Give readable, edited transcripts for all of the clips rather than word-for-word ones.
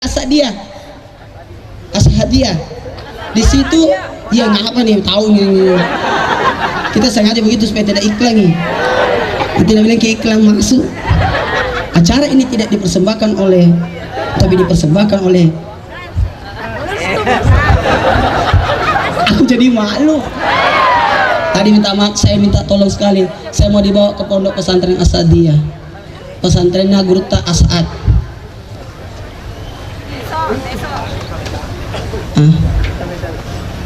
Asadia, Asadia. Di situ ya ngapa nih tahu nih. Kita sengaja begitu supaya tidak iklan nih. Tidak bilang ke iklan masuk. Acara ini tidak dipersembahkan oleh, tapi dipersembahkan oleh. Aku jadi malu. Tadi minta maaf, saya minta tolong sekali. Saya mau dibawa ke pondok pesantren Asadia. Pesantrennya Gurta As'ad.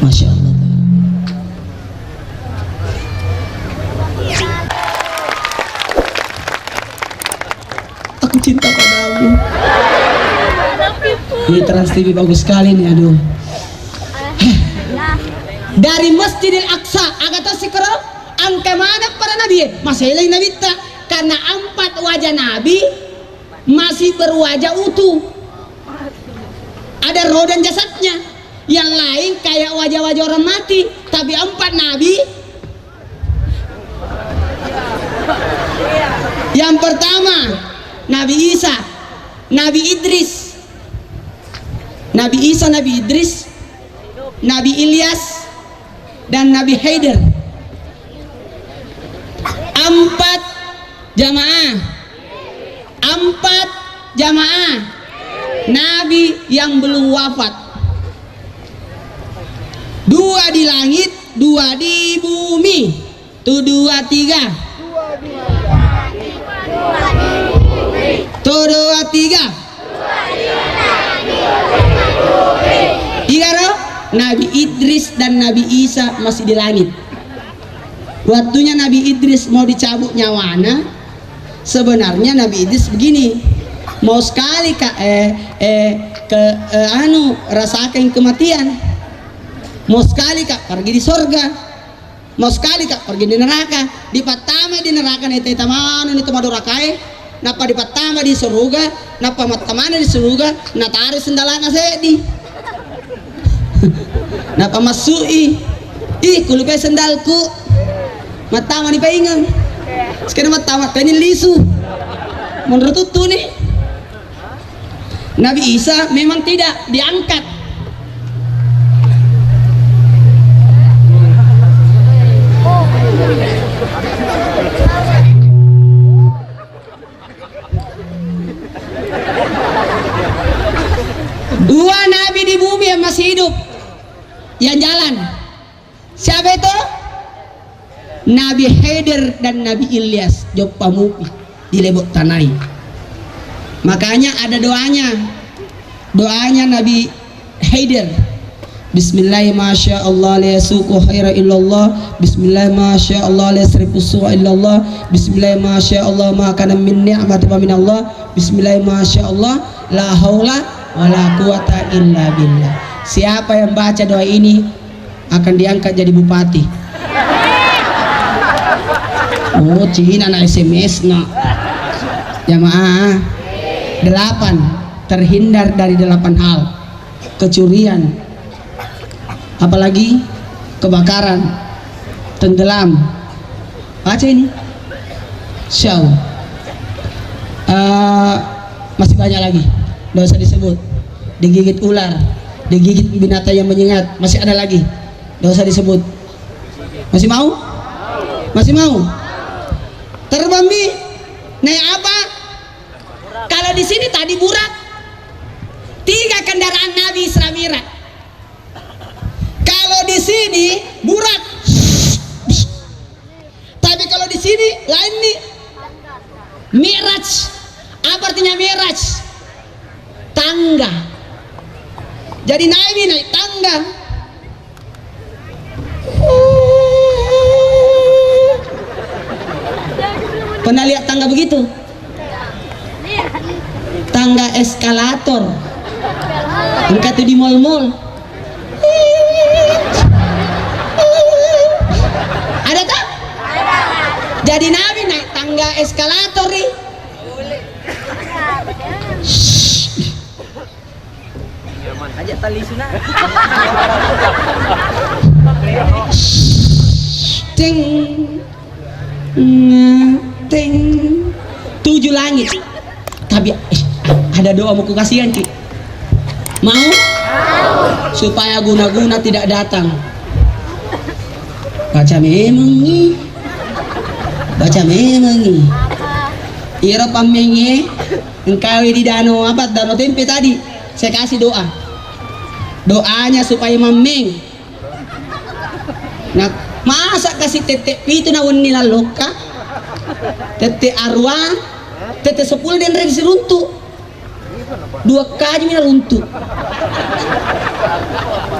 Masya Allah. Aku cinta padamu. Ini Trans TV bagus sekali nih, aduh. Dari Masjidil Aqsa agata sikro angke mana para nabi masih lain nabi tak, karena 4 wajah nabi masih berwajah utuh, ada roh dan jasadnya. Yang lain kayak wajah-wajah orang mati, tapi 4 nabi. Yang pertama Nabi Isa, Nabi Idris, Nabi Isa, Nabi Idris, Nabi Ilyas, dan Nabi Haider. 4 jamaah, 4 jamaah nabi yang belum wafat. 2 di langit, 2 di bumi. Tuh 2, 3. Tuh 2, 3. 3 roh. Nabi Idris dan Nabi Isa masih di langit. Waktunya Nabi Idris mau dicabut nyawana. Sebenarnya Nabi Idris begini, mau sekali kak rasakan kematian. Mau sekali kak pergi di sorga, mau sekali kak pergi di neraka. Di pertama di neraka nih teta mana nih madurakai, napa di pertama di surga, napa matamana di surga, natari sendalana sedi, napa masui, kulupai sendalku, matama di paingan, sekarang matama pengen lisu, menurut itu nih. Nabi Isa memang tidak diangkat. Dua nabi di bumi yang masih hidup, yang jalan. Siapa itu? Nabi Haider dan Nabi Ilyas Jopamupi di Lebok Tanai. Makanya ada doanya Nabi Haider. Bismillah masya Allah la yasuqu khaira illallah. Bismillah masya Allah la yasrifu su'a illallah. Bismillah masya Allah ma kana min ni'mati min Allah. Bismillah masya Allah la haula wala quwata illa billah. Siapa yang baca doa ini akan diangkat jadi bupati. Oh, Cina na SMS na. Jamaah 8 terhindar dari 8 hal. Kecurian, apalagi kebakaran, tenggelam. Baca ini. Show. Masih banyak lagi. Tidak usah disebut. Digigit ular, digigit binatang yang menyengat, masih ada lagi. Tidak usah disebut. Masih mau? Masih mau? Terbang bi? Naik apa? Kalau di sini tadi burak. 3 kendaraan Nabi Isra Mi'raj. Kalau di sini burak. Tapi kalau di sini lain nih. Mi'raj. Apa artinya Mi'raj? Tangga. Jadi Nabi naik tangga. Pernah lihat tangga begitu? Tangga eskalator. Engkau tuh di mall-mall. Ada tak? Jadi Nabi naik tangga eskalator nih. Aja tali sunat. Ting, ting, 7 langit. Tapi ada doa mau kukasihan ki. Mau? Supaya guna-guna tidak datang. Baca memang nih. Baca memang nih. Ira pamengi engkau di danau apa? Danau tempe tadi. Saya kasih doa. Doanya supaya mameng. Nah, masa kasih tete itu na wani laloka? Tete arwah, tete 10 dan resi runtuh. 2 kali mina runtuh.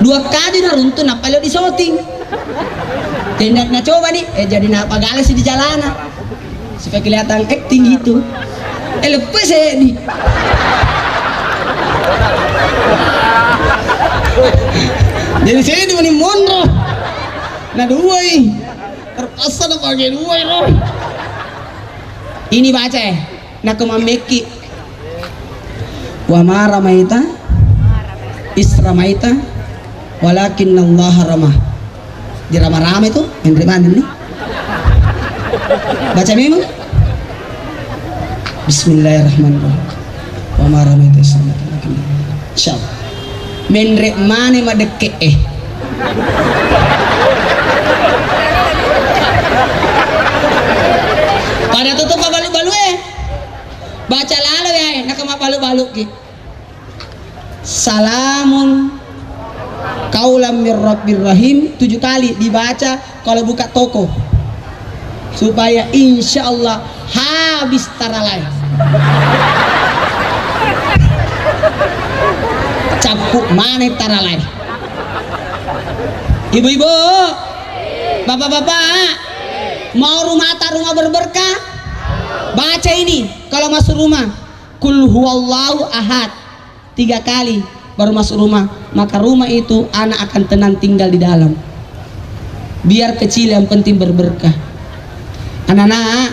2 kali na runtuh na palo di shooting. Tindak na coba nih, jadi napa galas di jalanan supaya kelihatan acting gitu. Lepas nih. Jadi saya di mana monro. Nah 2 terpaksa na pakai 2 loh. Ini baca ya. Nak mameki. Wa ma ramaita isramaita walakin Allah ramah. Di ramah-ramah itu yang dari mana nih? Baca memang. Bismillahirrahmanirrahim. Wa ma ramaita isramaita walakin insyaallah. Menrek mana madeke pada tutup balu-balu baca lalu ya nakama balu-balu ki salamun kaulam mir rabbir rahim 7 kali dibaca kalau buka toko supaya insya Allah habis taralai capuk mana taralai. Ibu-ibu, bapak-bapak, mau rumah berberkah? Baca ini kalau masuk rumah. Kul huwallahu ahad 3 kali baru masuk rumah. Maka rumah itu anak akan tenang tinggal di dalam. Biar kecil yang penting berberkah. Anak-anak,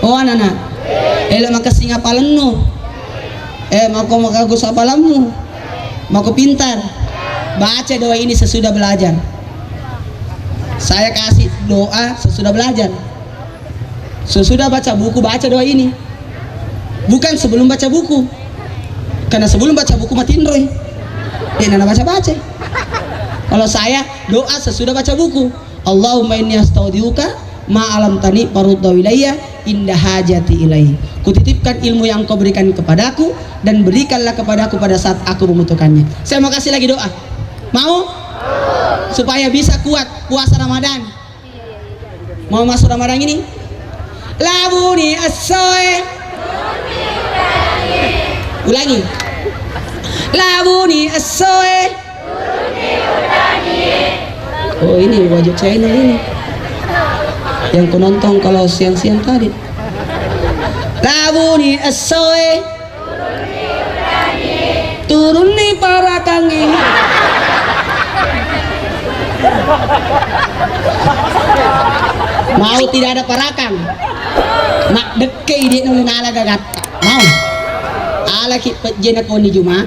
oh anak-anak, maka singa palennu. Maka gus apalammu. Maka pintar. Baca doa ini sesudah belajar. Saya kasih doa sesudah belajar. Sesudah baca buku baca doa ini. Bukan sebelum baca buku. Karena sebelum baca buku matiin roy. Nana baca-baca. Kalau saya doa sesudah baca buku. Allahumma inni astaudiuka ma alam tani parudda wilayya indah hajati ilaihi. Kutitipkan ilmu yang kau berikan kepadaku dan berikanlah kepadaku pada saat aku membutuhkannya. Saya mau kasih lagi doa. Mau? Supaya bisa kuat puasa Ramadan. Mau masuk Ramadan ini? Labuni as-soe. Ulangi. Labuni as-soe. Oh ini wajib channel ini. Yang ku nonton kalau siang-siang tadi. Labuni as-soe. Turun nih para kangi. Mau tidak ada parakan nak deke dia nulun ala gagat mau ala ki pejena koni juma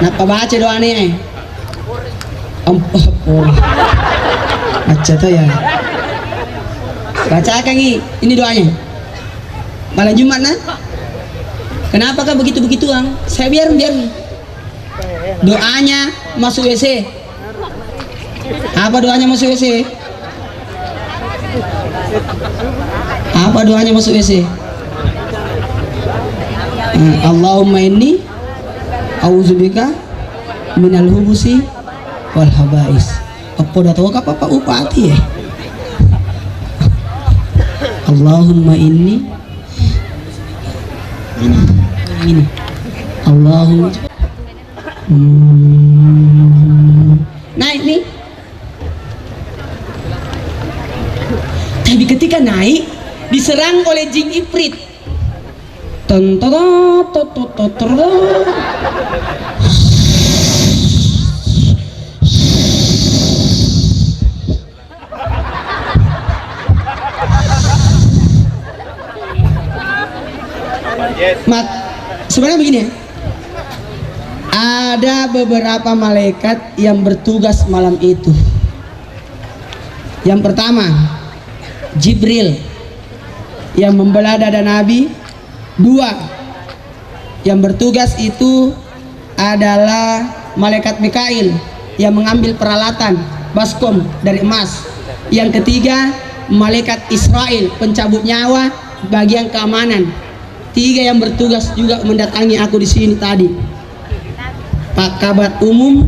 nak baca doa nih oh baca tuh ya baca kangi ini doanya malam Jumat nah kenapa kah begitu-begituan saya biar doanya masuk WC. Apa doanya masuk WC? Apa doanya masuk WC? Allahumma inni auzubika minal hubusi wal habais. Apa dah tahu apa upati ya? Allahumma inni ini Allahumma naik nih. Tapi ketika naik diserang oleh jin ifrit. Sebenarnya begini ya. Ada beberapa malaikat yang bertugas malam itu. Yang pertama Jibril yang membelah dada Nabi. 2 yang bertugas itu adalah malaikat Mikail yang mengambil peralatan baskom dari emas. Yang ketiga malaikat Israel pencabut nyawa bagian keamanan. 3 yang bertugas juga mendatangi aku di sini tadi. Pak Kabat Umum,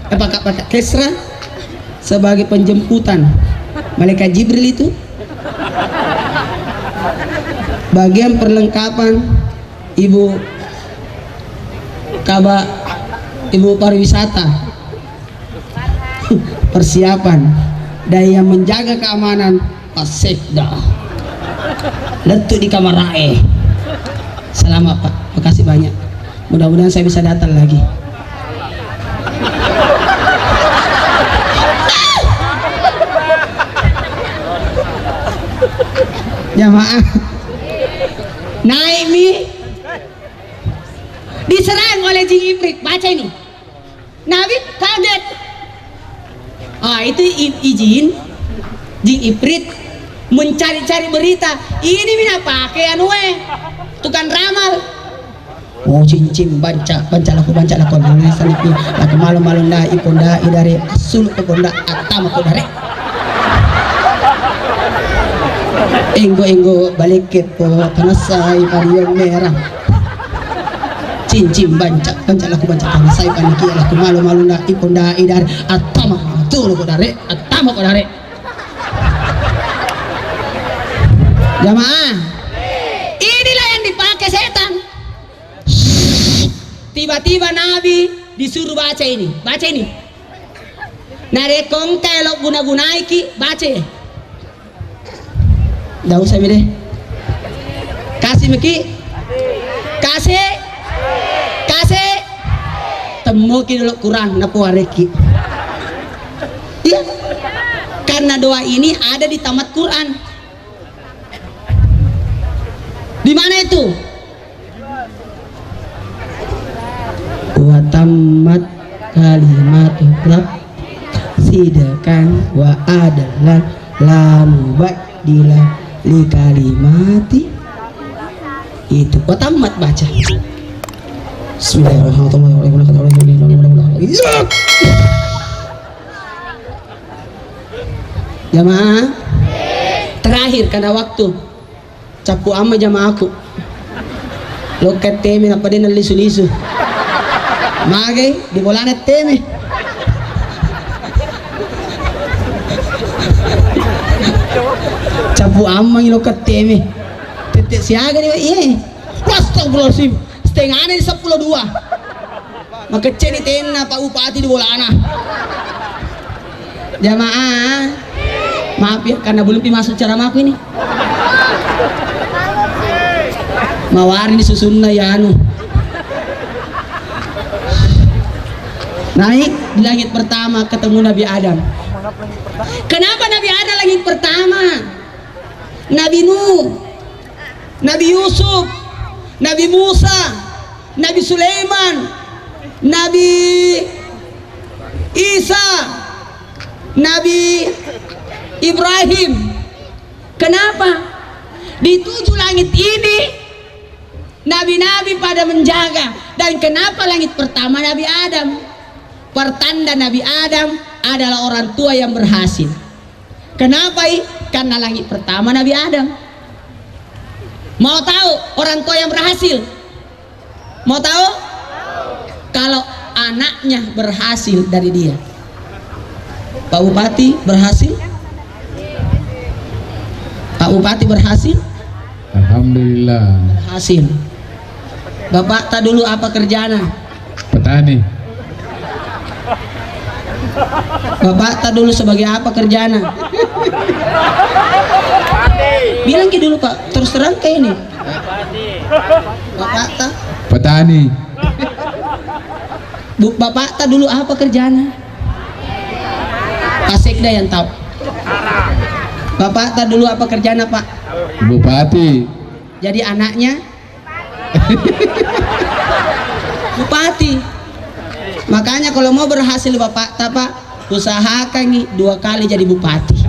Pak Kesra sebagai penjemputan. Malaikat Jibril itu bagian perlengkapan Ibu Kabat, Ibu pariwisata, persiapan, dan yang menjaga keamanan Pak Sekda letuk di kamar Rae. Selamat Pak, makasih banyak. Mudah-mudahan saya bisa datang lagi. Jamaah naik mi diserang oleh jin ibrit. Baca ini, Nabi kaget. Itu izin jin ibrit mencari-cari berita. Ini mina pakai anu tukang ramal. Cincin banca laku sanipi laku malu-malu nda iponda idare asul iponda atama ko dare. Enggo balik ke po panasay pariyong merah. Cincin banca laku panasay paniki laku malu-malu nda iponda idare atama tulo ko dare atama ko dare. Jamaah, inilah yang dipakai setan. Tiba-tiba Nabi disuruh baca ini. Narekong kalau guna-gunai ki baca. Dah usah deh. Kasih meki. Kasih. Temu ki dulu kurang napu areki. Iya. Karena doa ini ada di tamat Quran. Di mana itu? Wa tammat kalimatu rabb sidqan wa adalan la mubaddila li kalimati. Itu wa tammat baca. Bismillahirrahmanirrahim. Jamaah terakhir karena waktu capu ama jamaahku loket teme apa dia lisu-lisu magai di bolana teme capu ama ini loket teme tetek siaga nih iya astagfirullahaladzim setengah di 10.2 maka ceni tena Pak Bupati di bolana. Jamaah maaf ya karena belum masuk ceramahku ini. Mawari disusunna ya anu. Naik di langit pertama ketemu Nabi Adam. Kenapa Nabi Adam langit pertama? Nabi Nuh, Nabi Yusuf, Nabi Musa, Nabi Sulaiman, Nabi Isa, Nabi Ibrahim. Kenapa? Di 7 langit ini nabi-nabi pada menjaga. Dan kenapa langit pertama Nabi Adam? Pertanda Nabi Adam adalah orang tua yang berhasil. Kenapa? Karena langit pertama Nabi Adam. Mau tahu orang tua yang berhasil? Mau tahu? Kalau anaknya berhasil dari dia. Pak Bupati berhasil? Pak Bupati berhasil? Alhamdulillah. Berhasil. Bapak tak dulu apa kerjana? Petani. Bapak tak dulu sebagai apa kerjana? Bilang ke dulu Pak, terus terang kayak ini. Bapak tak? Petani. Bapak tak dulu apa kerjana? Pak Sekda yang tahu. Bapak tak dulu apa kerjana Pak? Bupati. Jadi anaknya Bupati. Makanya kalau mau berhasil Bapak tak Pak, usahakan nih 2 kali jadi bupati.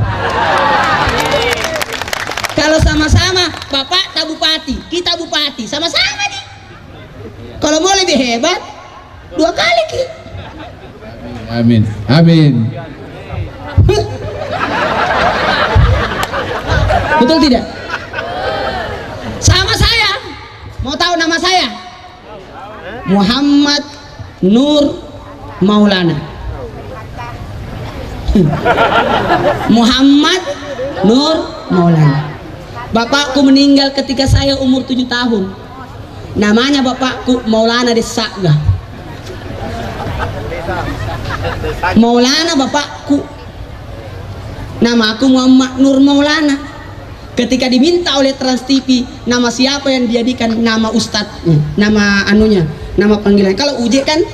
Kalau sama-sama Bapak tak bupati, kita bupati, sama-sama nih. Kalau mau lebih hebat 2 kali Ki. Amin. Amin. Betul tidak? Sama saya. Mau tahu nama saya? Muhammad Nur Maulana. Muhammad Nur Maulana. Bapakku meninggal ketika saya umur 7 tahun. Namanya bapakku Maulana Desaga. Maulana bapakku. Nama aku Muhammad Nur Maulana. Ketika diminta oleh Trans TV, nama siapa yang dijadikan nama ustadznya, nama anunya, nama panggilan. Kalau Uje kan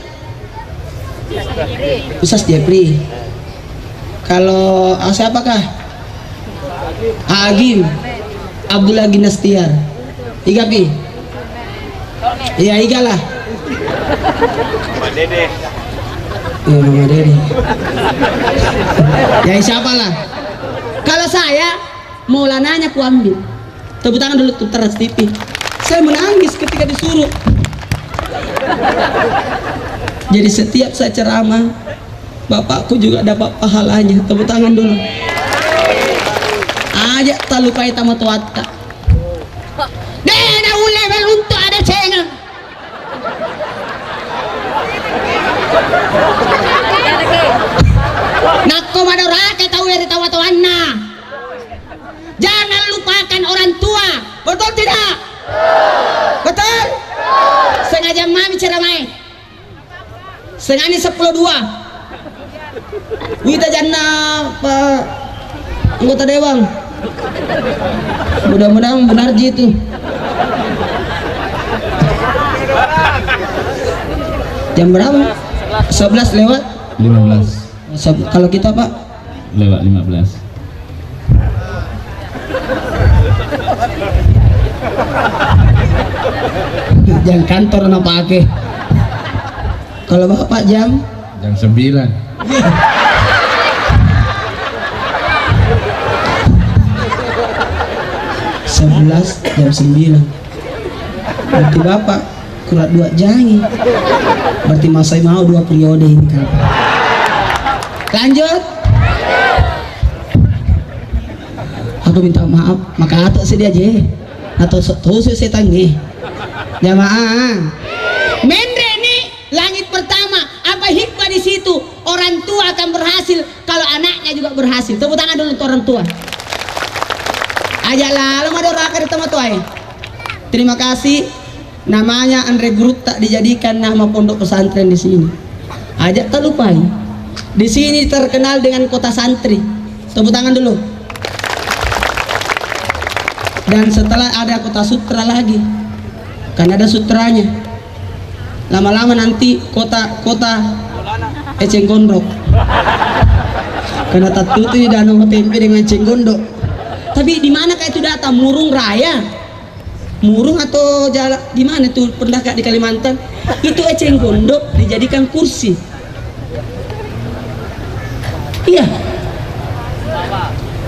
Ustaz Jepri. Kalau siapakah? Agim Abdullah Ginastiar. Iga Pi. Iya Iga lah. Pak Dede. Ya Mama Dede. Ya siapa lah. Kalau saya Maulananya ku ambil. Tepuk tangan dulu tuh Trans TV. Saya menangis ketika disuruh. Jadi setiap saya ceramah, bapakku juga dapat pahalanya. Tepuk tangan dulu. Aja tak lupai tamat watta. Dena ule belunto ada cenga. Nako madorake tahu dari tawa-tawanna. Jangan lupakan orang tua. Betul tidak? Betul? Sengaja mami ceramai. Sengani 10-2. Wita janna Pak anggota dewan. Mudah-mudahan benar gitu. Jam berapa? 11 lewat 15. Kalau kita Pak Lewat 15. Jam kantor na pakai. Kalau Bapak jam Jam 9. jam 9. Berarti Bapak kurang 2 jangi. Berarti masa mau 2 periode ini kan. Lanjut. Aku minta maaf, maka atau sih dia aja. Atau tuh saya tanggi. Jamaah. Mendre nih langit pertama. Apa hikmah di situ? Orang tua akan berhasil kalau anaknya juga berhasil. Tepuk tangan dulu untuk orang tua. Aja lalu ada raka di tempat tuai. Terima kasih. Namanya Andre Group tak dijadikan nama pondok pesantren di sini. Ajak tak lupai. Di sini terkenal dengan kota santri. Tepuk tangan dulu. Dan setelah ada kota sutra lagi, kan ada sutranya. Lama-lama nanti kota Eceng Gondok. Karena tertutup di danau tempe dengan Eceng Gondok. Tapi di mana kayak itu datang? Murung Raya, Murung atau jalan di mana tuh pernah di Kalimantan? Itu Eceng Gondok dijadikan kursi. Iya,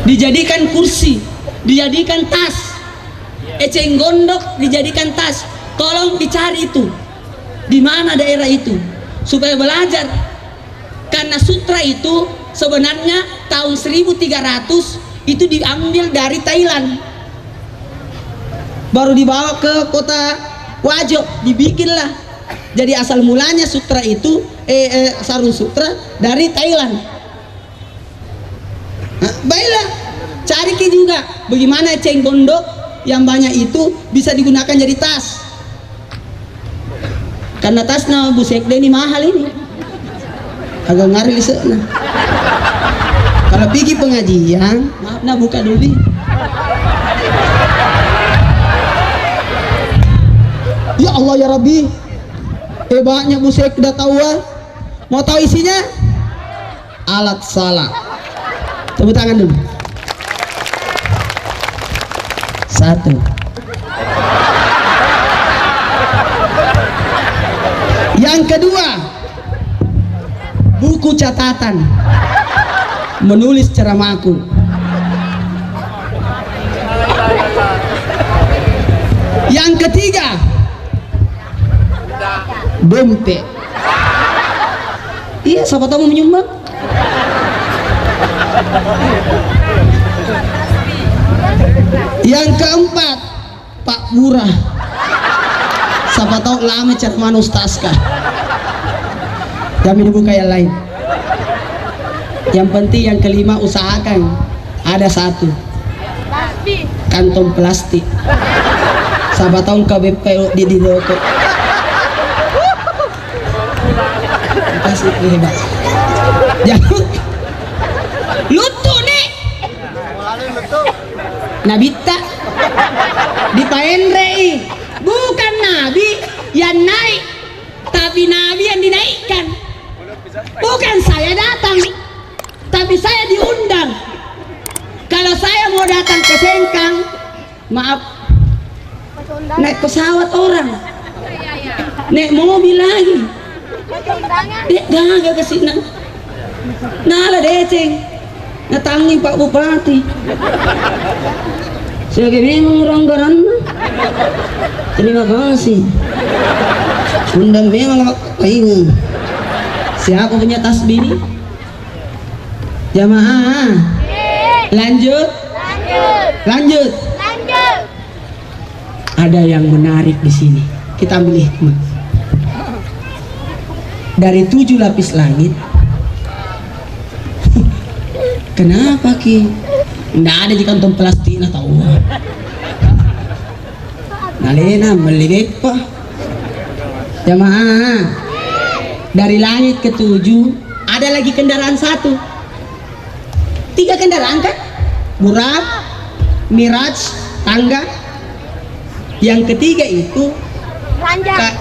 dijadikan kursi, dijadikan tas. Eceng Gondok dijadikan tas. Tolong dicari itu di mana daerah itu supaya belajar. Karena sutra itu sebenarnya tahun 1300 itu diambil dari Thailand, baru dibawa ke kota Wajo, dibikinlah. Jadi asal mulanya sutra itu sarung sutra dari Thailand. Nah, baiklah, cari juga bagaimana Eceng Gondok yang banyak itu bisa digunakan jadi tas. Karena tasnya Bu Sekde ini mahal ini, agak ngari sana. Kalau pergi pengajian, maaf nah buka dulu. Ya Allah ya Rabbi, hebatnya Bu Sekde tahu. Mau tahu isinya? Alat salat. Tepuk tangan dulu. 1. Yang kedua, buku catatan menulis ceramahku. Yang ketiga, dompet. iya, siapa tahu mau menyumbang. Yang keempat, Pak Burah. Siapa tahu lama cat manus taska. Kami dibuka yang lain. Yang penting yang kelima usahakan ada satu kantong plastik. Siapa tahu KBP di doko. Kasih hebat. Jangan lutu nih. Nabita di Paenrei bukan nabi yang naik, tapi nabi yang dinaikkan. Bukan saya datang, tapi saya diundang. Kalau saya mau datang ke Sengkang, maaf, naik pesawat orang, naik mobil lagi. Dia gak ke sini. Nala deceng, natangi Pak Bupati. Sebagai memang orang garana. Terima kasih. Undang memang ini. Siapa punya tasbih ini? Jamaah. Lanjut. Ada yang menarik di sini. Kita ambil hikmah. Dari 7 lapis langit. Kenapa Ki? Nggak ada di kantong plastik na tahu. Nalena melibet pa. Jamaah. Dari langit ke-7 ada lagi kendaraan 1. 3 kendaraan kan? Buraq, Miraj, tangga. Yang ketiga itu ranjang.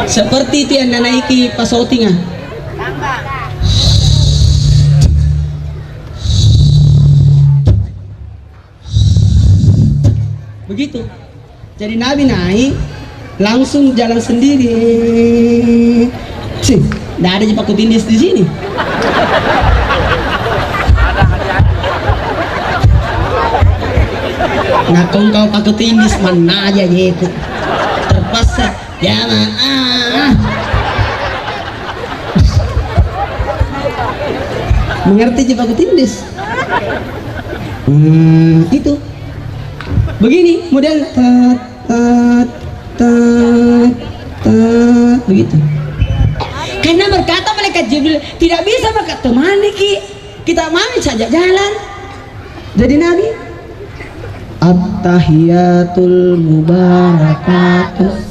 Seperti itu yang naiki pasauting ah. Begitu. Jadi Nabi naik langsung jalan sendiri. Sih, nggak ada Pak Kutindis di sini. Nah kau Pak Kutindis mana aja gitu. Terpaksa jamaah. Mengerti Pak Kutindis? Itu. Begini model begitu. Karena berkata malaikat Jibril tidak bisa temani kita mami saja jalan. Jadi Nabi at-tahiyatul mubarakatus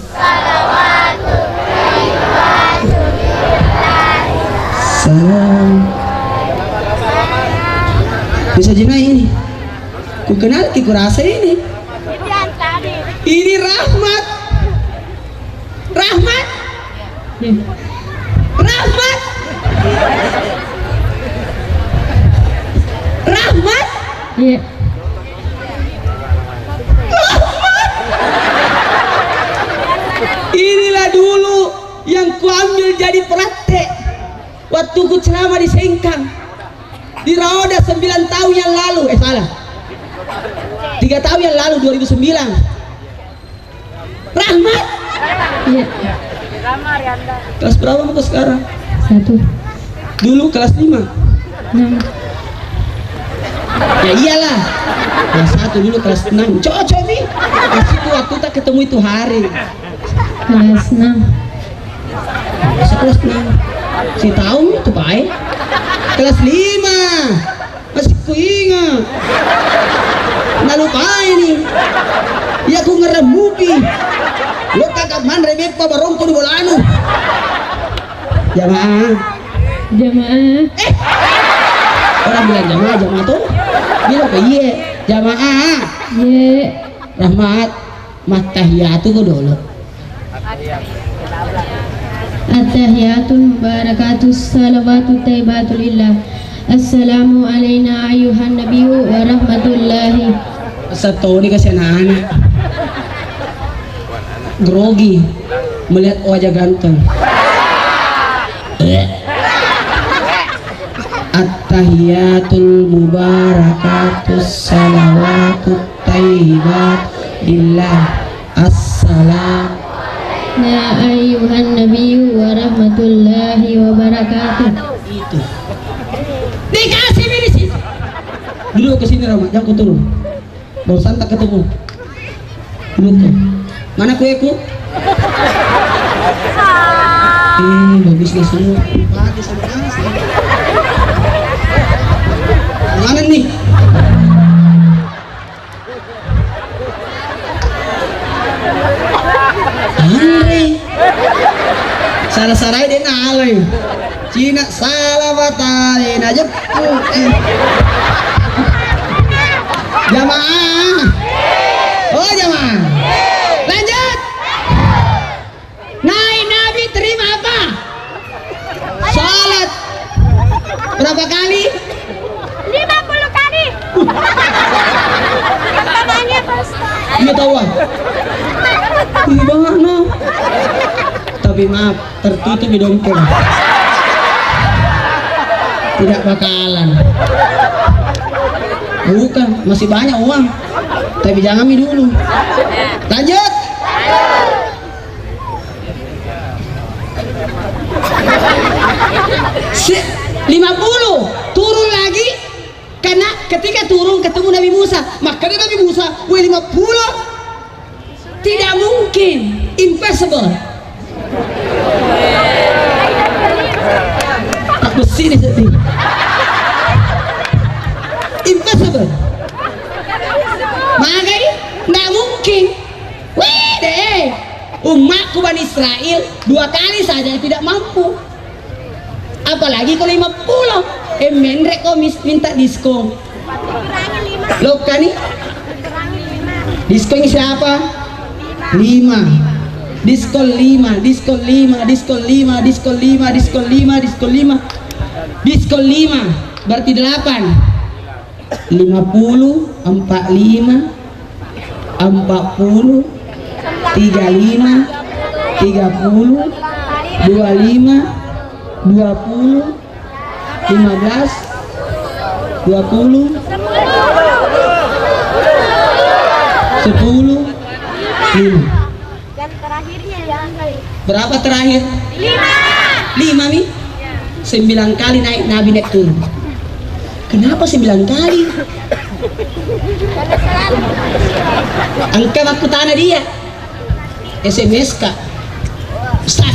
salam. Bisa jenai ini. Ku kenal ku rasa ini. Ini rahmat. Rahmat. Rahmat. Rahmat. Iya. Inilah dulu yang kuambil jadi praktek waktu ku ceramah di Sengkang di Roda 9 tahun yang lalu. Salah, 3 tahun yang lalu 2009. Rahmat. Iya. Kelas berapa mau sekarang? 1. Dulu kelas 5. 6. Ya iyalah, kelas 1 dulu kelas 6. Cocok nih. Pas itu waktu tak ketemu itu hari. Kelas 6. Masa kelas 6? Si tahun itu Pak. Kelas 5. Masih ku ingat. Nggak lupa ini. Ya ku ngeremupi. Lo kakak man remep pa barongko di bolano. Jamaah. Orang bilang jamaah tuh. Bilang apa iya? Jamaah. Iya. Rahmat. Matahiyatu ko dulu. At-tahiyatul mubarakatus salawatut thayyibatul lillah. Assalamu alayna ayuhan nabiyyu wa rahmatullahi. Satu ini kasih anak-anak grogi melihat wajah ganteng. At-tahiyatul mubarakatus salawatut thayyibat lillah. Assalam. Ya ayuhan nabiyyu wa rahmatullahi wa barakatuh. Itu. Dikasih ini sih. Duduk ke sini Rama, jangan kau turun. Barusan tak ketemu. Duduk kau. Mana kueku? Bagus nih semua. Bagus semua. Mana nih? Andre. Salah-salah dia nalai. Cina salah batalin aja. Jamaah. Oh jamaah. Lanjut. Naik Nabi terima apa? Salat. Berapa kali? 50 kali. Tangannya Ustaz. Iya tahu ah. Iya banget no. Tapi maaf, tertutup di dompet. Tidak bakalan. Bukan, masih banyak uang. Tapi jangan mi dulu. Lanjut. Si 50 turun lagi karena ketika turun ketemu Nabi Musa, makanya Nabi Musa, 50 tidak mungkin, impossible. Tak besi nih sedih. Impossible. Makanya tidak mungkin. Wih deh, umatku Bani Israel 2 kali saja tidak mampu. Apalagi kalau 50. Mendrek kau minta diskon. Lo kan nih? Diskon siapa? 5. Diskon 5, diskon 5, diskon 5, diskon 5, diskon 5, diskon 5. Diskon 5 berarti 8. 50, 45, 40, 35, 30, 25, 20, 15, 20, 10, 5. Dan terakhirnya ya. Berapa terakhir? 5 nih? 9 kali naik Nabi naik turun. Kenapa 9 kali? Angka waktu tanah dia SMS kak Ustaz,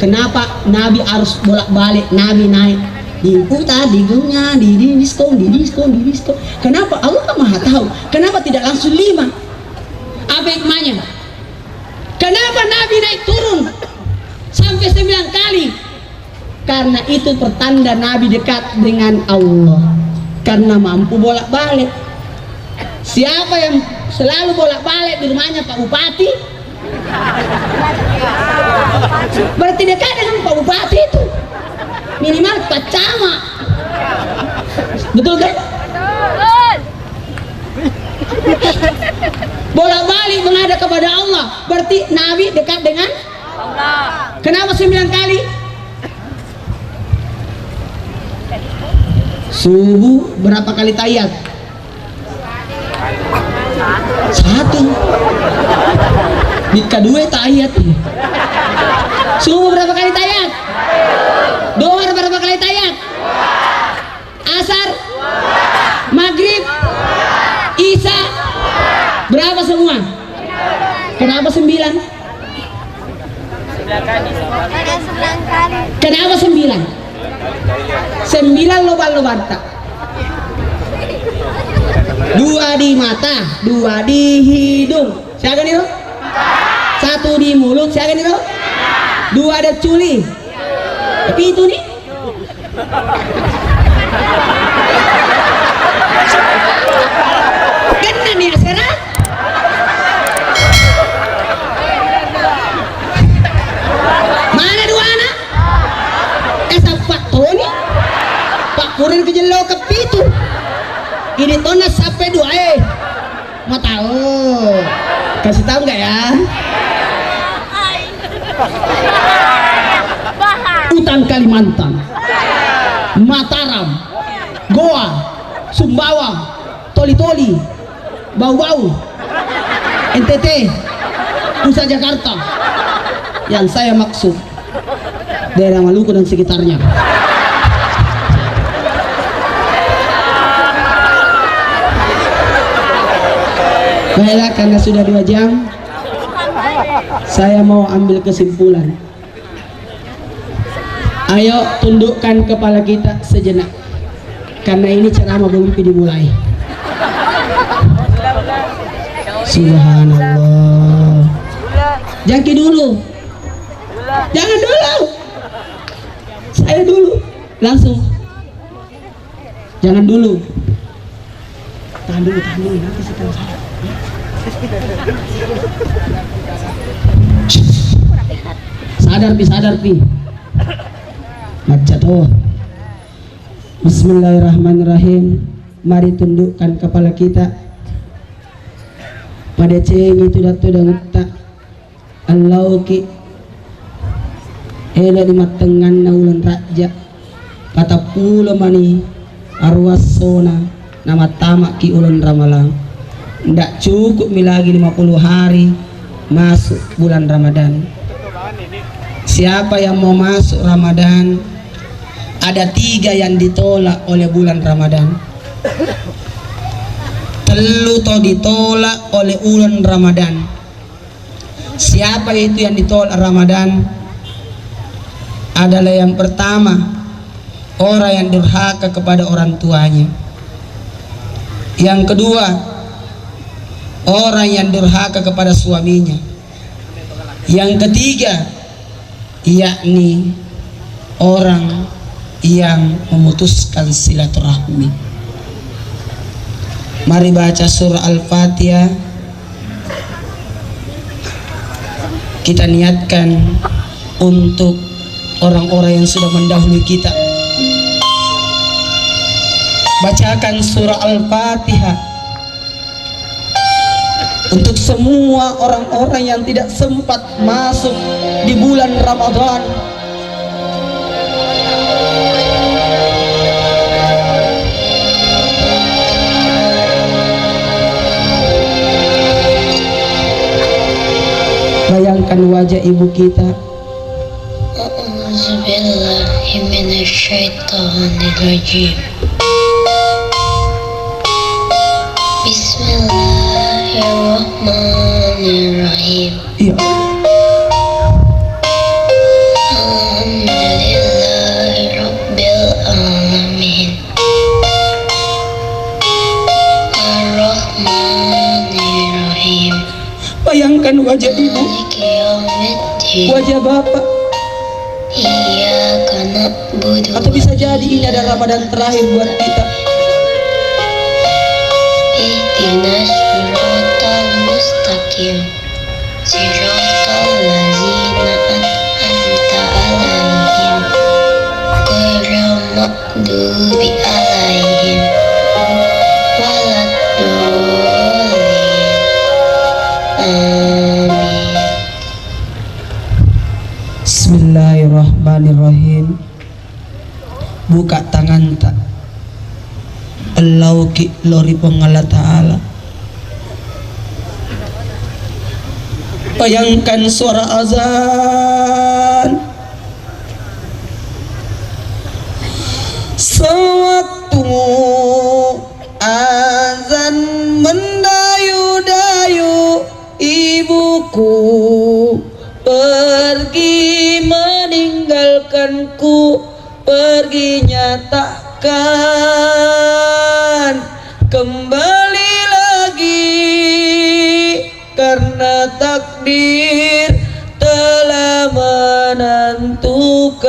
kenapa Nabi harus bolak-balik? Nabi naik diputar, digungnya, di diskon. Kenapa? Allah kan maha tahu. Kenapa tidak langsung 5? Apa hikmahnya? Kenapa Nabi naik turun sampai 9 kali? Karena itu pertanda Nabi dekat dengan Allah. Karena mampu bolak-balik. Siapa yang selalu bolak-balik di rumahnya Pak Bupati? Berarti dekat dengan Pak Bupati itu. Minimal Pak Camat. Betul kan? Betul. Bolak-balik menghadap kepada Allah. Berarti Nabi dekat dengan Allah. Kenapa 9 kali? Subuh berapa kali tahiyat? 1. Di kedua tahiyat. Subuh berapa kali tahiyat? Dohor berapa kali tahiyat? Asar? Maghrib? Isya? Berapa semua? Kenapa 9? Ada 9 kali. Kenapa 9? 9 loban-loban tak. 2 di mata, 2 di hidung. Siapa nih lo? 1 di mulut. Siapa nih lo? 2 ada culi. Tapi itu nih. Kena nih sekarang. Mana 2 anak? Pak Tony, Pak Kurir kejelo ke pitu. Ini tona sampai 2 mau tahu? Kasih tahu nggak ya? Hutan Kalimantan, Mataram, Goa, Sumbawa, Toli-Toli, Bau-Bau, NTT, pusat Jakarta. Yang saya maksud daerah Maluku dan sekitarnya. Baiklah, karena sudah 2 jam, saya mau ambil kesimpulan. Ayo tundukkan kepala kita sejenak, karena ini ceramah belum dimulai. Subhanallah. Jangki dulu. Jangan dulu. Saya dulu. Langsung. Jangan dulu. Tahan dulu, nanti setelah saya. Sadar pi. Baca tuh. Bismillahirrahmanirrahim. Mari tundukkan kepala kita pada ceng itu datu dan tak Allah ki ela di matengan naulan raja kata pulo mani arwas sona nama tamak ki ulun ramalang. Ndak cukup mi lagi 50 hari masuk bulan Ramadan. Siapa yang mau masuk Ramadan, ada 3 yang ditolak oleh bulan Ramadan. Telu to ditolak oleh bulan Ramadan. Siapa itu yang ditolak Ramadan? Adalah yang pertama, orang yang durhaka kepada orang tuanya. Yang kedua, orang yang durhaka kepada suaminya. Yang ketiga, yakni orang yang memutuskan silaturahmi. Mari baca surah Al-Fatihah. Kita niatkan untuk orang-orang yang sudah mendahului kita. Bacakan surah Al-Fatihah untuk semua orang-orang yang tidak sempat masuk di bulan Ramadan. Bayangkan wajah ibu kita. A'udzubillahiminasyaitonirrajim. Bismillahirrahmanirrahim. Iya. Alhamdulillahirabbil alamin. Ar-Rahmanirrahim. Bayangkan wajah ibu, Maliki yaumiddin. wajah bapak. Iyyaka na'budu Atau bisa jadi ini adalah Ramadan terakhir buat kita. ihdinas siratal mustaqim. Siratal ladzina an'amta 'alaihim ghairil maghdubi 'alaihim waladdallin. Amin. Bismillahirrahmanirrahim. Buka tangan tak Allah ki lori pengalat ta'ala. Bayangkan suara azan. Sewaktu azan mendayu-dayu, ibuku pergi meninggalkanku, perginya takkan kembali lagi, karena takdir telah menentukan.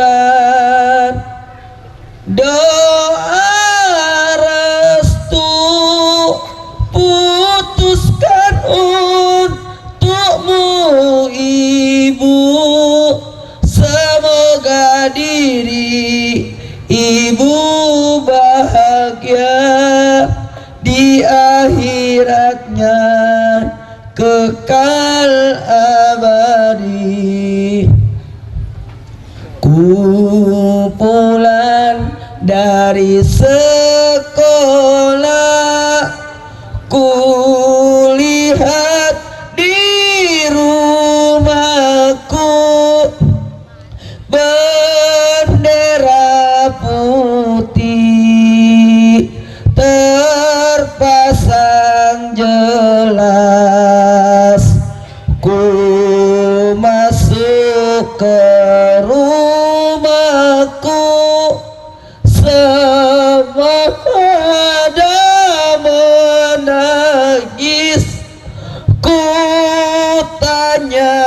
Doa restu putuskan untukmu ibu, semoga diri ibu bahagia di akhiratnya kekal abadi. Kumpulan dari sekolah kulihat ke rumahku semada menangis. Ku tanya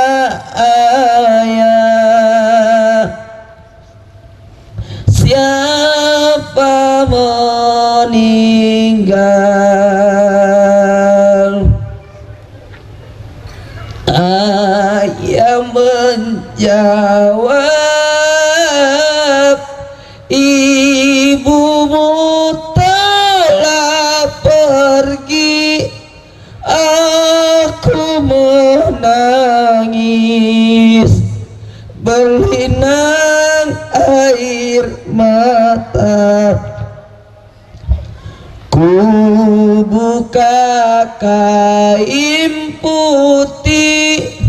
ayah, siapa meninggal? Ayah menjawab, ibumu telah pergi. Aku menangis berlinang air mata. Ku buka kain putih,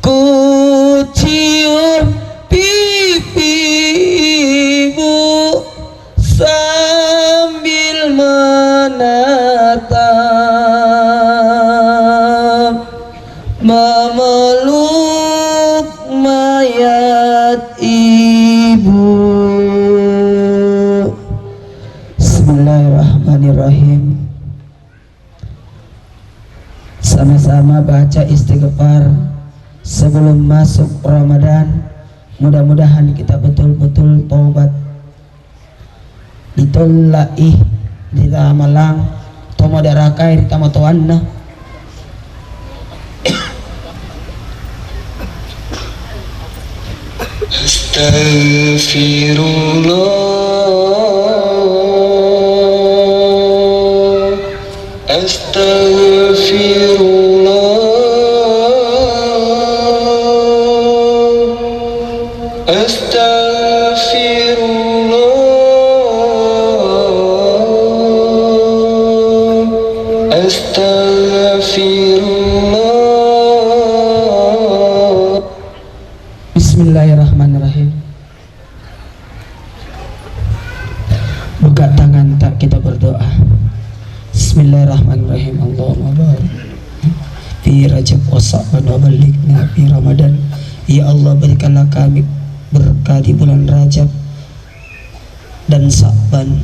ku cium pipi ibu sambil menatap, memeluk mayat ibu. Bismillahirrahmanirrahim. Sama-sama baca istighfar sebelum masuk Ramadan. Mudah-mudahan kita betul-betul taubat. Ditolai di malang tomo darakai di tamatoanna. Astaghfirullah. Bismillahirrahmanirrahim. Buka tangan tak kita berdoa. Bismillahirrahmanirrahim. Allahumma barik fi Rajab wa Sa'ban wa balighna fi Ramadan. Ya Allah, berikanlah kami berkah di bulan Rajab dan Sa'ban,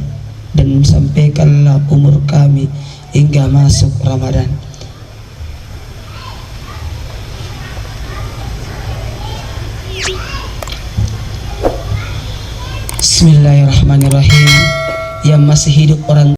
dan sampaikanlah umur kami hingga masuk Ramadan. Bismillahirrahmanirrahim. Yang masih hidup orang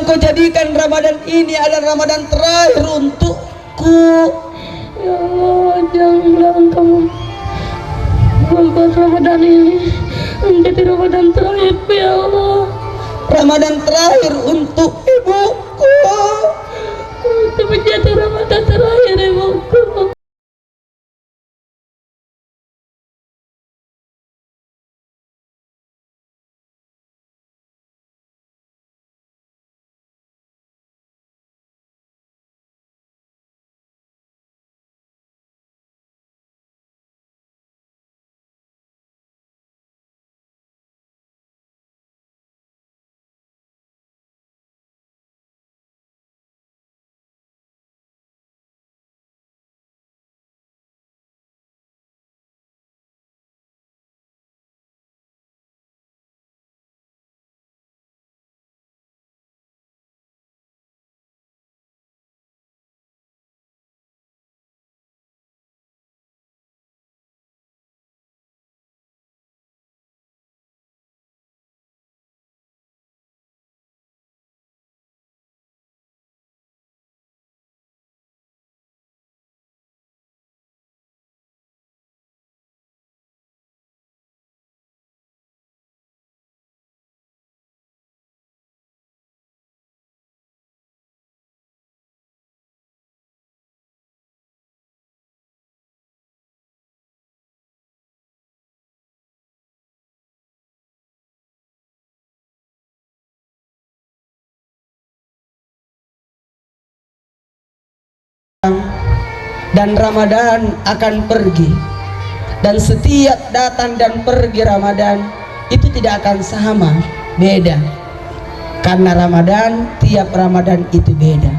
engkau jadikan Ramadan ini adalah Ramadan terakhir untukku. Ya Allah, janganlah Engkau membuat Ramadan ini menjadi Ramadan terakhir, ya Allah. Ramadan terakhir untuk ibuku. Untuk menjadi Ramadan terakhir, ibuku. Dan Ramadan akan pergi, dan setiap datang dan pergi Ramadan itu tidak akan sama, beda. Karena Ramadan, tiap Ramadan itu beda,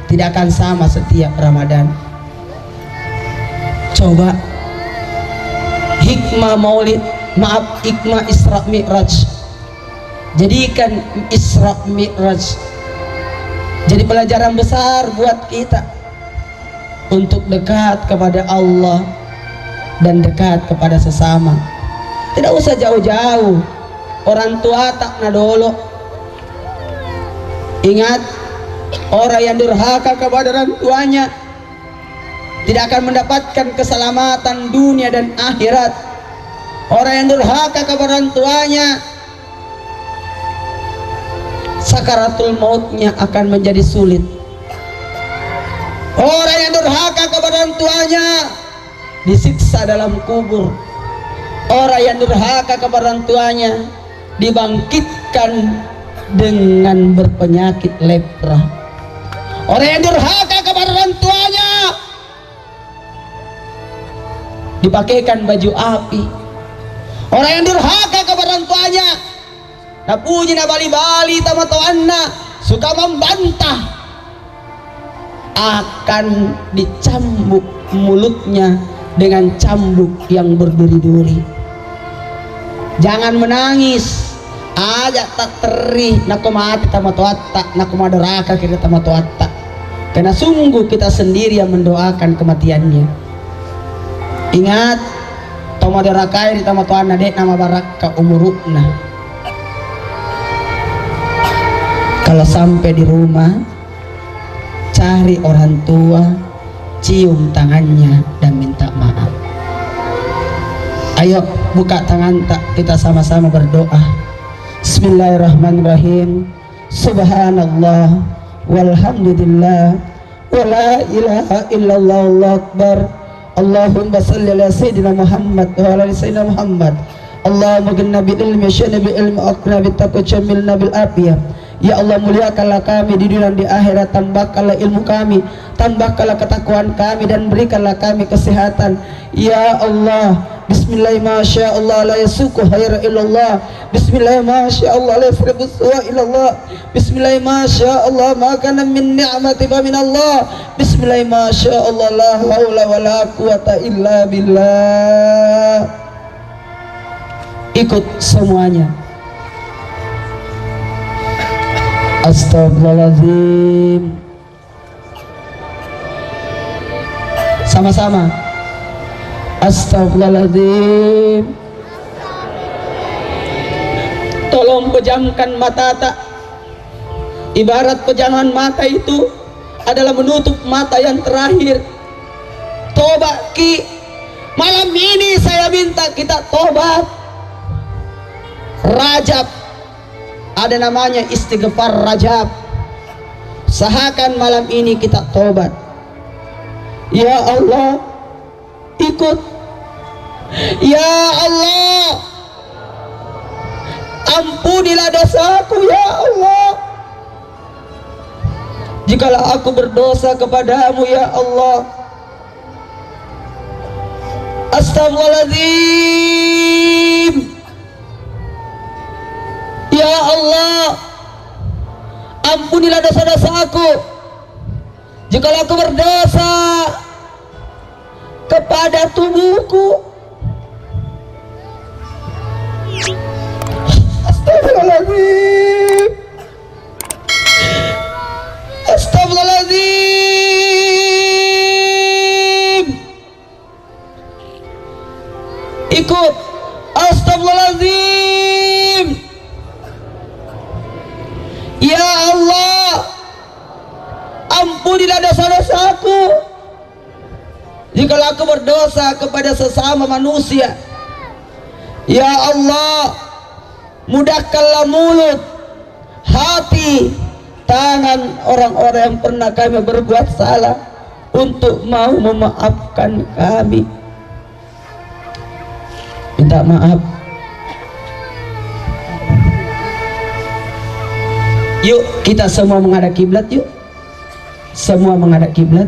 tidak akan sama setiap Ramadan. Coba hikmah maulid, maaf, hikmah Isra Mi'raj, jadikan Isra Mi'raj jadi pelajaran besar buat kita untuk dekat kepada Allah dan dekat kepada sesama. Tidak usah jauh-jauh, orang tua tak nadolo. Ingat, orang yang durhaka kepada orang tuanya tidak akan mendapatkan keselamatan dunia dan akhirat. Orang yang durhaka kepada orang tuanya, sakaratul mautnya akan menjadi sulit. Orang yang durhaka kepada orang tuanya disiksa dalam kubur. Orang yang durhaka kepada orang tuanya dibangkitkan dengan berpenyakit lepra. Orang yang durhaka kepada orang tuanya dipakaikan baju api. Orang yang durhaka kepada orang tuanya na puji na bali-bali tamatoanna suka membantah, akan dicambuk mulutnya dengan cambuk yang berduri-duri. Jangan menangis, aja tak teri naku mati tamatoatta, naku madaraka kita tamatoatta, karena sungguh kita sendiri yang mendoakan kematiannya. Ingat, tomadarakai di tamatoanna dek nama baraka umurukna. Kalau sampai di rumah, cari orang tua, cium tangannya dan minta maaf. Ayo buka tangan tak, kita sama-sama berdoa. Bismillahirrahmanirrahim. Subhanallah walhamdulillah wala ilaha illallah, Allahu akbar. Allahumma salli ala sayyidina Muhammad wa ala ali sayyidina Muhammad. Allahumma ghna bi ilmi syana bi ilmi aqna bi taqwa jamilna bil afiyah. Ya Allah, muliakanlah kami di dunia dan di akhirat, tambahkanlah ilmu kami, tambahkanlah ketakwaan kami, dan berikanlah kami kesehatan. Ya Allah, bismillah masya Allah la yasuku khaira illallah, bismillah masya Allah la yasribu suwa illallah, bismillah masya Allah ma kana min ni'mati fa min Allah, bismillah masya Allah la haula wa la quwata illa billah. Ikut semuanya. Astagfirullahaladzim. Sama-sama. Astagfirullahaladzim. Tolong pejamkan mata tak. Ibarat pejangan mata itu adalah menutup mata yang terakhir. Tobat Ki. Malam ini saya minta kita tobat. Rajab, ada namanya istighfar Rajab. Usahakan malam ini kita tobat. Ya Allah, ikut. Ya Allah, ampunilah dosaku ya Allah. Jikalau aku berdosa kepadamu ya Allah, astagfirullahaladzim. Ya Allah, ampunilah dosa-dosaku. Jikalau aku berdosa kepada tubuhku, astagfirullahaladzim. Astagfirullahaladzim. Ikut. Astagfirullahaladzim. Ya Allah, ampunilah dosa-dosaku. Jikalau aku berdosa kepada sesama manusia, ya Allah, mudahkanlah mulut, hati, tangan orang-orang yang pernah kami berbuat salah untuk mau memaafkan kami. Minta maaf. Yuk kita semua menghadap kiblat yuk. Semua menghadap kiblat.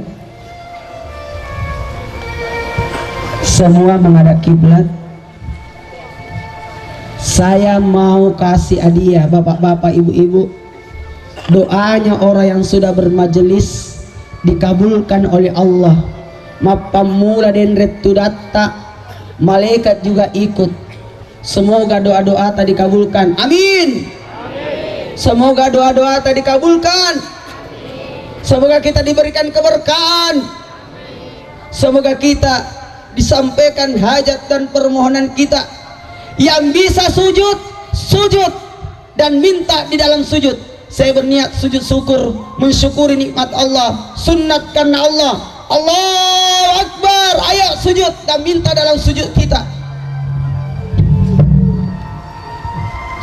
Semua menghadap kiblat. Saya mau kasih hadiah bapak-bapak, ibu-ibu. Doanya orang yang sudah bermajelis dikabulkan oleh Allah. Mapamula den retu data, malaikat juga ikut. Semoga doa-doa tadi dikabulkan. Amin. Semoga doa-doa tadi dikabulkan. Semoga kita diberikan keberkahan. Semoga kita disampaikan hajat dan permohonan kita. Yang bisa sujud, sujud dan minta di dalam sujud. Saya berniat sujud syukur, mensyukuri nikmat Allah, sunnat karena Allah. Allahu Akbar. Ayo sujud dan minta dalam sujud kita.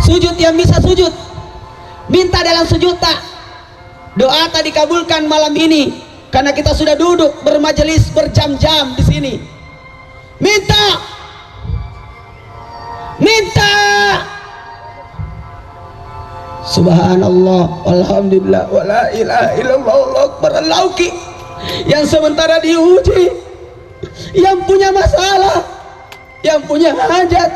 Sujud yang bisa sujud, minta dalam sujud tak. Doa tadi dikabulkan malam ini karena kita sudah duduk bermajelis berjam-jam di sini. Minta, minta. Subhanallah, alhamdulillah, wala ilaha illallah, Allahu akbar. Lauki yang sementara diuji, yang punya masalah, yang punya hajat.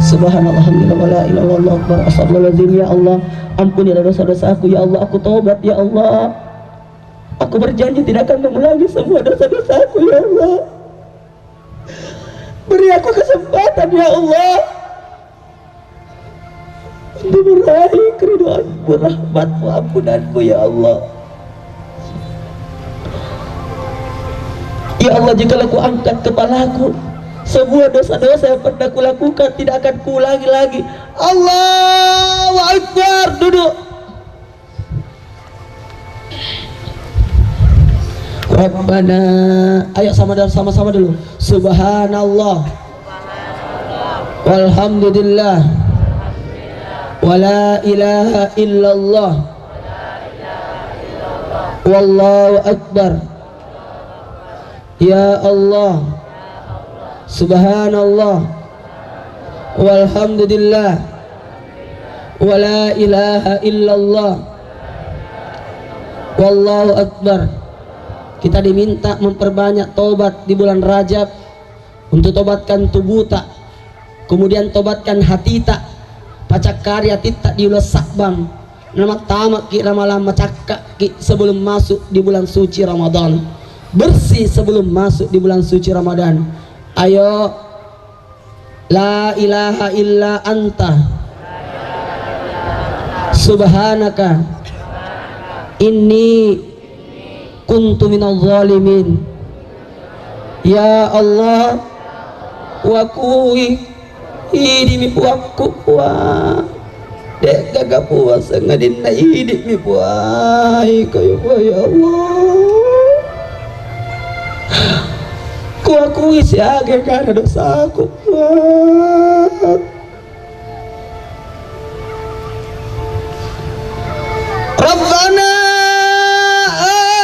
Subhanallah, alhamdulillah, wala ilaha illallah, Allahu akbar. Astagfirullahaladzim. Ya Allah, ampunilah dosa-dosaku ya Allah. Aku taubat ya Allah. Aku berjanji tidak akan mengulangi semua dosa-dosaku ya Allah. Beri aku kesempatan ya Allah untuk meraih keridhaanmu, rahmatmu, ampunanmu ya Allah. Ya Allah, jika aku angkat kepalaku, semua dosa-dosa yang pernah kulakukan tidak akan kuulangi lagi. Allahu Akbar. Duduk. Rabbana, ayo sama-sama dulu. Subhanallah, walhamdulillah, wala ilaha illallah, wallahu akbar. Ya Allah, subhanallah, walhamdulillah, wala ilaha illallah, wallahu akbar. Kita diminta memperbanyak tobat di bulan Rajab untuk tobatkan tubuh tak, kemudian tobatkan hati tak, pacak karya titak di ulas sakbang, nama tamak ki lama-lama cakak ki sebelum masuk di bulan suci Ramadan, bersih sebelum masuk di bulan suci Ramadan. Ayo, la ilaha illa anta, subhanaka, inni kuntu minal zalimin. Ya Allah, wakui Idi mi puakku puak dek gaga puasa ngadinna idi mi puai kaya ya Allah. Ku akui siaga karena dosaku puak. Rabbana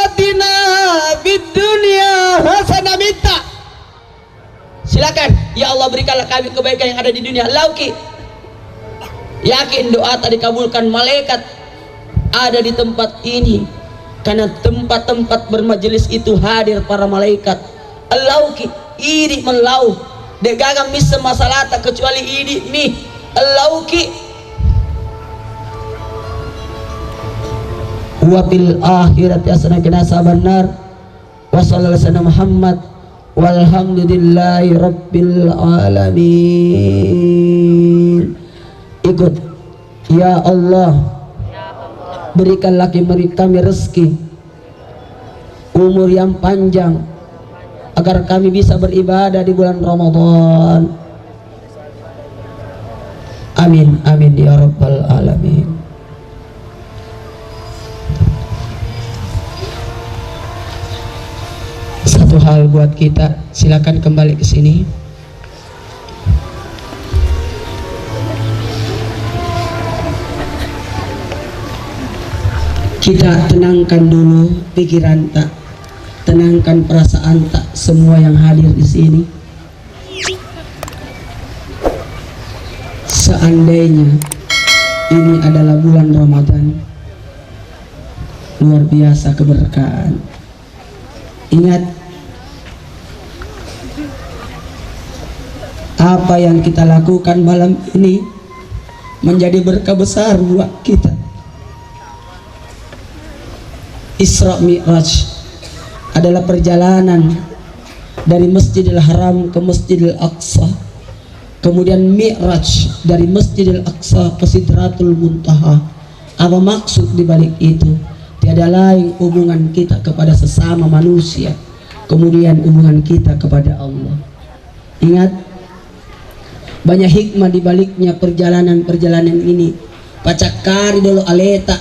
atina fid dunya hasanah, minta silakan ya Allah berikanlah kami kebaikan yang ada di dunia. Lauki yakin doa tadi dikabulkan, malaikat ada di tempat ini karena tempat-tempat bermajelis itu hadir para malaikat. Lauki idi melau dek gagang misa masalah tak kecuali idi mi lauki wa fil akhirati hasanah qina azabannar wa sallallahu alaihi Muhammad walhamdulillahi rabbil alamin. Ikut ya Allah, berikanlah kami rezeki, umur yang panjang agar kami bisa beribadah di bulan Ramadan. Amin amin ya rabbal alamin. Satu hal buat kita, silakan kembali ke sini. Kita tenangkan dulu pikiran tak, tenangkan perasaan tak, semua yang hadir di sini. Seandainya ini adalah bulan Ramadan, luar biasa keberkahan. Ingat apa yang kita lakukan malam ini menjadi berkah besar buat kita. Isra Mi'raj adalah perjalanan dari Masjidil Haram ke Masjidil Aqsa, kemudian Mi'raj dari Masjidil Aqsa ke Sidratul Muntaha. Apa maksud dibalik itu? Tiada lain hubungan kita kepada sesama manusia, kemudian hubungan kita kepada Allah. Ingat, banyak hikmah dibaliknya perjalanan-perjalanan ini. Pacakari dulu aleta,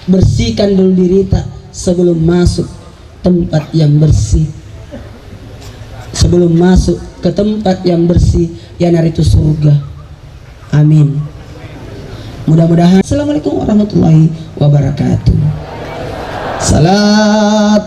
bersihkan dulu diri tak sebelum masuk tempat yang bersih, sebelum masuk ke tempat yang bersih yang itu surga. Amin. Mudah-mudahan. Assalamualaikum warahmatullahi wabarakatuh. Salatullah